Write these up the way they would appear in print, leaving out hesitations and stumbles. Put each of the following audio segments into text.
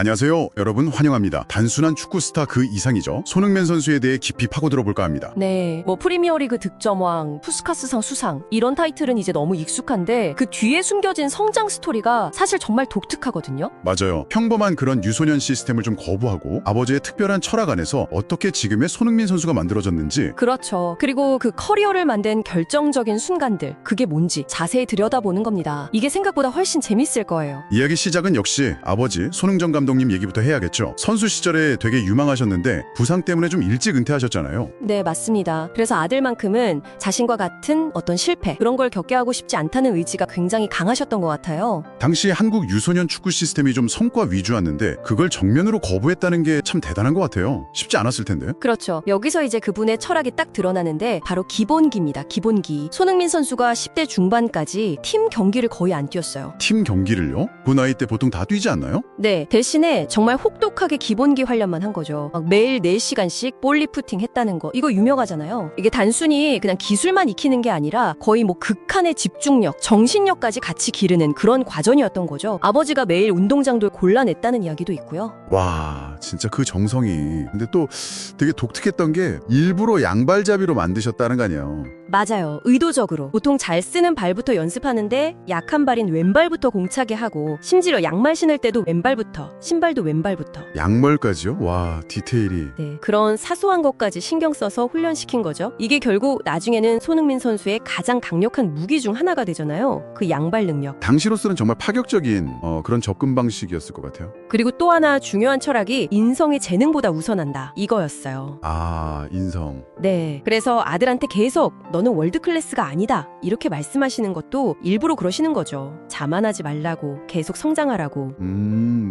안녕하세요. 여러분 환영합니다. 단순한 축구 스타 그 이상이죠. 손흥민 선수에 대해 깊이 파고들어 볼까 합니다. 네, 뭐 프리미어리그 득점왕, 푸스카스상 수상 이런 타이틀은 이제 너무 익숙한데 그 뒤에 숨겨진 성장 스토리가 사실 정말 독특하거든요. 맞아요. 평범한 그런 유소년 시스템을 좀 거부하고 아버지의 특별한 철학 안에서 어떻게 지금의 손흥민 선수가 만들어졌는지. 그렇죠. 그리고 그 커리어를 만든 결정적인 순간들, 그게 뭔지 자세히 들여다보는 겁니다. 이게 생각보다 훨씬 재밌을 거예요. 이야기 시작은 역시 아버지 손흥정 감독님 얘기부터 해야겠죠. 선수 시절에 되게 유망하셨는데 부상 때문에 좀 일찍 은퇴하셨잖아요. 네, 맞습니다. 그래서 아들만큼은 자신과 같은 어떤 실패, 그런 걸 겪게 하고 싶지 않다는 의지가 굉장히 강하셨던 것 같아요. 당시 한국 유소년 축구 시스템이 좀 성과 위주였는데 그걸 정면으로 거부했다는 게 참 대단한 것 같아요. 쉽지 않았을 텐데. 그렇죠. 여기서 이제 그분의 철학이 딱 드러나는데 바로 기본기입니다. 기본기. 손흥민 선수가 10대 중반까지 팀 경기를 거의 안 뛰었어요. 팀 경기를요? 그 나이 때 보통 다 뛰지 않나요? 네, 대신에 정말 혹독하게 기본기 훈련만 한 거죠. 막 매일 4시간씩 볼리프팅 했다는 거. 이거 유명하잖아요. 이게 단순히 그냥 기술만 익히는 게 아니라 거의 뭐 극한의 집중력, 정신력까지 같이 기르는 그런 과정이었던 거죠. 아버지가 매일 운동장도 골라냈다는 이야기도 있고요. 와, 진짜 그 정성이. 근데 또 되게 독특했던 게 일부러 양발잡이로 만드셨다는 거 아니에요. 맞아요. 의도적으로. 보통 잘 쓰는 발부터 연습하는데 약한 발인 왼발부터 공차게 하고 심지어 양말 신을 때도 왼발부터, 신발도 왼발부터. 양말까지요? 와, 디테일이. 네, 그런 사소한 것까지 신경 써서 훈련시킨 거죠. 이게 결국 나중에는 손흥민 선수의 가장 강력한 무기 중 하나가 되잖아요. 그 양발 능력. 당시로서는 정말 파격적인 그런 접근 방식이었을 것 같아요. 그리고 또 하나 중요한 철학이 인성이 재능보다 우선한다. 이거였어요. 아, 인성. 네, 그래서 아들한테 계속 너는 월드클래스가 아니다 이렇게 말씀하시는 것도 일부러 그러시는 거죠. 자만하지 말라고, 계속 성장하라고.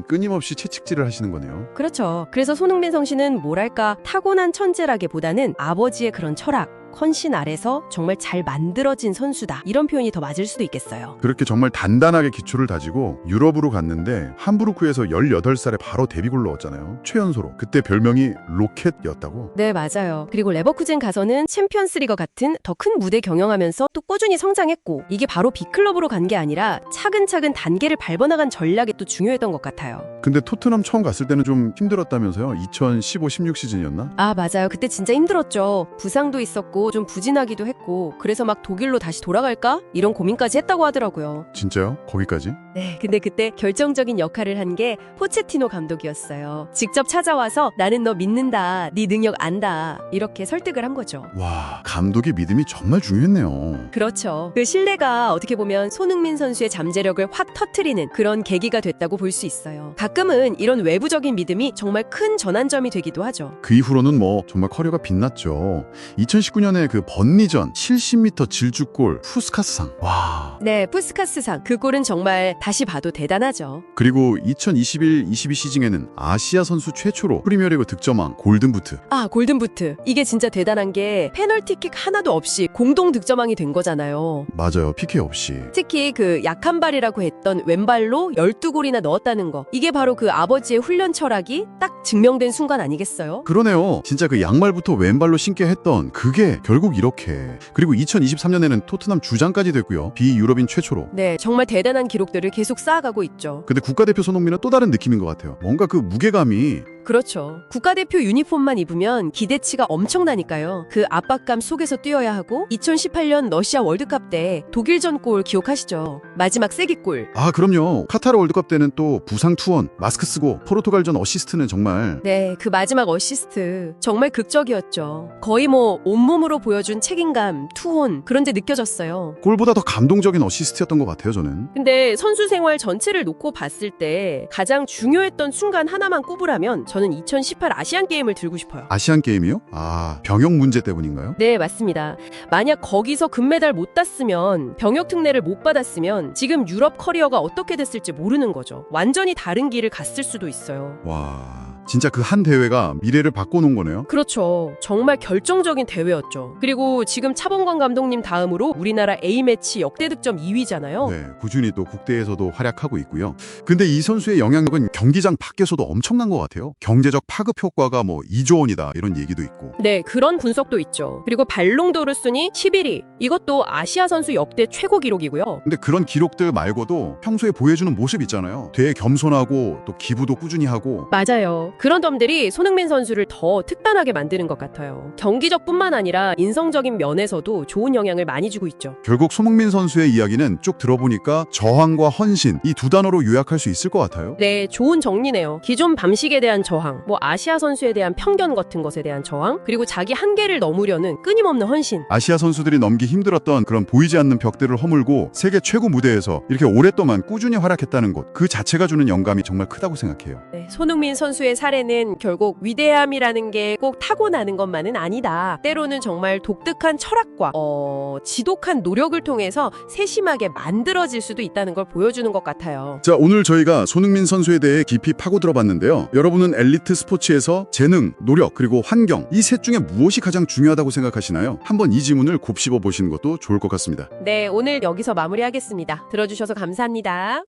끊임없이 채찍질을 하시는 거네요. 그렇죠. 그래서 손흥민 선수는 뭐랄까 타고난 천재라기보다는 아버지의 그런 철학, 헌신 아래서 정말 잘 만들어진 선수다. 이런 표현이 더 맞을 수도 있겠어요. 그렇게 정말 단단하게 기초를 다지고 유럽으로 갔는데 함부르크에서 18살에 바로 데뷔골 넣었잖아요. 최연소로. 그때 별명이 로켓이었다고. 네, 맞아요. 그리고 레버쿠젠 가서는 챔피언스리그 같은 더 큰 무대 경영하면서 또 꾸준히 성장했고 이게 바로 빅클럽으로 간 게 아니라 차근차근 단계를 밟아나간 전략이 또 중요했던 것 같아요. 근데 토트넘 처음 갔을 때는 좀 힘들었다면서요? 2015-16 시즌이었나? 아, 맞아요. 그때 진짜 힘들었죠. 부상도 있었고 좀 부진하기도 했고 그래서 막 독일로 다시 돌아갈까? 이런 고민까지 했다고 하더라고요. 진짜요? 거기까지? 네, 근데 그때 결정적인 역할을 한 게 포체티노 감독이었어요. 직접 찾아와서 나는 너 믿는다, 네 능력 안다 이렇게 설득을 한 거죠. 와, 감독의 믿음이 정말 중요했네요. 그렇죠. 그 신뢰가 어떻게 보면 손흥민 선수의 잠재력을 확 터트리는 그런 계기가 됐다고 볼 수 있어요. 가끔은 이런 외부적인 믿음이 정말 큰 전환점이 되기도 하죠. 그 이후로는 뭐 정말 커리어가 빛났죠. 2019년에 그 번니전 70m 질주골 푸스카스상. 와. 네, 푸스카스상. 그 골은 정말 다시 봐도 대단하죠. 그리고 2021-22 시즌에는 아시아 선수 최초로 프리미어리그 득점왕 골든부트. 아, 골든부트. 이게 진짜 대단한 게 페널티킥 하나도 없이 공동 득점왕이 된 거잖아요. 맞아요. PK 없이. 특히 그 약한 발이라고 했던 왼발로 12골이나 넣었다는 거. 이게 바로 그 아버지의 훈련 철학이 딱 증명된 순간 아니겠어요? 그러네요. 진짜 그 양말부터 왼발로 신게 했던 그게 결국 이렇게. 그리고 2023년에는 토트넘 주장까지 됐고요. 비유럽인 최초로. 네, 정말 대단한 기록들을 계속 쌓아가고 있죠. 근데 국가대표 손흥민은 또 다른 느낌인 것 같아요. 뭔가 그 무게감이. 그렇죠. 국가대표 유니폼만 입으면 기대치가 엄청나니까요. 그 압박감 속에서 뛰어야 하고 2018년 러시아 월드컵 때 독일전 골 기억하시죠? 마지막 쐐기골. 아, 그럼요. 카타르 월드컵 때는 또 부상 투원, 마스크 쓰고 포르투갈전 어시스트는 정말. 네, 그 마지막 어시스트 정말 극적이었죠. 거의 뭐 온몸으로 보여준 책임감, 투혼 그런 데 느껴졌어요. 골보다 더 감동적인 어시스트였던 것 같아요, 저는. 근데 선수 생활 전체를 놓고 봤을 때 가장 중요했던 순간 하나만 꼽으라면 저는 2018 아시안 게임을 들고 싶어요. 아시안 게임이요? 아, 병역 문제 때문인가요? 네, 맞습니다. 만약 거기서 금메달 못 땄으면, 병역 특례를 못 받았으면 지금 유럽 커리어가 어떻게 됐을지 모르는 거죠. 완전히 다른 길을 갔을 수도 있어요. 와, 진짜 그 한 대회가 미래를 바꿔놓은 거네요. 그렇죠. 정말 결정적인 대회였죠. 그리고 지금 차범관 감독님 다음으로 우리나라 A매치 역대 득점 2위잖아요. 네, 꾸준히 또 국대에서도 활약하고 있고요. 근데 이 선수의 영향력은 경기장 밖에서도 엄청난 것 같아요. 경제적 파급 효과가 뭐 2조 원이다 이런 얘기도 있고. 네, 그런 분석도 있죠. 그리고 발롱도르 순위 11위. 이것도 아시아 선수 역대 최고 기록이고요. 근데 그런 기록들 말고도 평소에 보여주는 모습 있잖아요. 되게 겸손하고 또 기부도 꾸준히 하고. 맞아요. 그런 점들이 손흥민 선수를 더 특별하게 만드는 것 같아요. 경기적뿐만 아니라 인성적인 면에서도 좋은 영향을 많이 주고 있죠. 결국 손흥민 선수의 이야기는 쭉 들어보니까 저항과 헌신 이 두 단어로 요약할 수 있을 것 같아요. 네, 좋은 정리네요. 기존 밤식에 대한 저항, 아시아 선수에 대한 편견 같은 것에 대한 저항, 그리고 자기 한계를 넘으려는 끊임없는 헌신. 아시아 선수들이 넘기 힘들었던 그런 보이지 않는 벽들을 허물고 세계 최고 무대에서 이렇게 오랫동안 꾸준히 활약했다는 것, 그 자체가 주는 영감이 정말 크다고 생각해요. 네, 손흥민 선수의 사례는 결국 위대함이라는 게 꼭 타고나는 것만은 아니다. 때로는 정말 독특한 철학과 지독한 노력을 통해서 세심하게 만들어질 수도 있다는 걸 보여주는 것 같아요. 자, 오늘 저희가 손흥민 선수에 대해 깊이 파고들어 봤는데요. 여러분은 엘리트 스포츠에서 재능, 노력, 그리고 환경 이 셋 중에 무엇이 가장 중요하다고 생각하시나요? 한번 이 지문을 곱씹어 보시는 것도 좋을 것 같습니다. 네, 오늘 여기서 마무리하겠습니다. 들어주셔서 감사합니다.